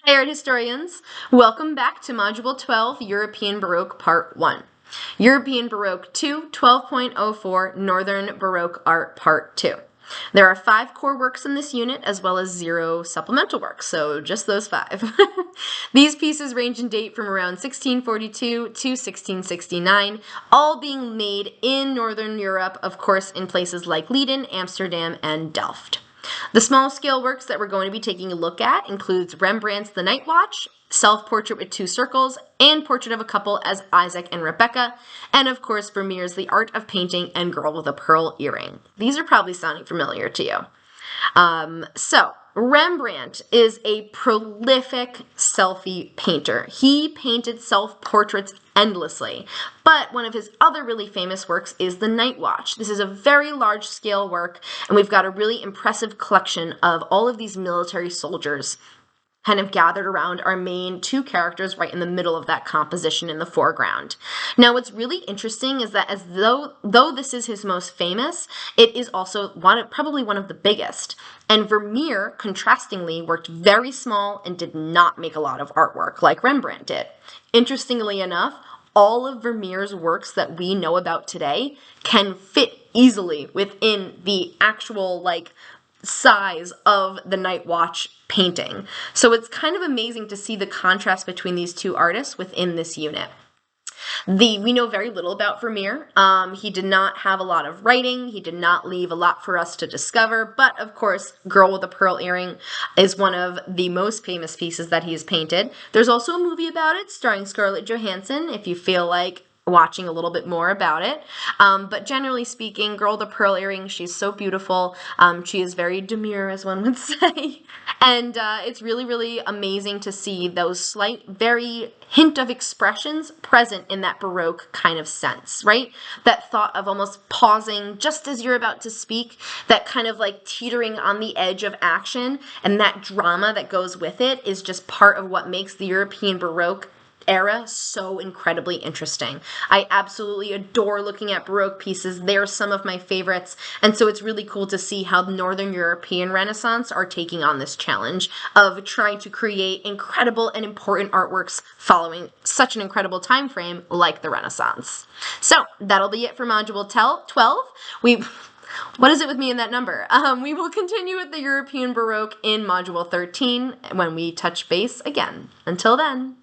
Hi art historians! Welcome back to Module 12, European Baroque Part 1. European Baroque 2, 12.04, Northern Baroque Art Part 2. There are 5 core works in this unit as well as 0 supplemental works, so just those 5. These pieces range in date from around 1642 to 1669, all being made in Northern Europe, of course in places like Leiden, Amsterdam, and Delft. The small-scale works that we're going to be taking a look at includes Rembrandt's The Night Watch, Self-Portrait with 2 Circles, and Portrait of a Couple as Isaac and Rebecca, and of course Vermeer's The Art of Painting and Girl with a Pearl Earring. These are probably sounding familiar to you. Rembrandt is a prolific selfie painter. He painted self-portraits endlessly, but one of his other really famous works is The Night Watch. This is a very large-scale work, and we've got a really impressive collection of all of these military soldiers kind of gathered around our main 2 characters right in the middle of that composition in the foreground. Now, what's really interesting is that as though this is his most famous, it is also probably one of the biggest. And Vermeer, contrastingly, worked very small and did not make a lot of artwork like Rembrandt did. Interestingly enough, all of Vermeer's works that we know about today can fit easily within the actual, size of the Night Watch painting. So it's kind of amazing to see the contrast between these 2 artists within this unit. We know very little about Vermeer. He did not have a lot of writing. He did not leave a lot for us to discover, but of course, Girl with a Pearl Earring is one of the most famous pieces that he has painted. There's also a movie about it starring Scarlett Johansson, if you feel like watching a little bit more about it. But generally speaking, Girl with a Pearl Earring, she's so beautiful. She is very demure, as one would say. And it's really, really amazing to see those slight, very hint of expressions present in that Baroque kind of sense, right? That thought of almost pausing just as you're about to speak, that kind of like teetering on the edge of action, and that drama that goes with it is just part of what makes the European Baroque era so incredibly interesting. I absolutely adore looking at Baroque pieces. They're some of my favorites, and so it's really cool to see how the Northern European Renaissance are taking on this challenge of trying to create incredible and important artworks following such an incredible time frame like the Renaissance. So that'll be it for Module 12. What is it with me in that number? We will continue with the European Baroque in Module 13 when we touch base again. Until then.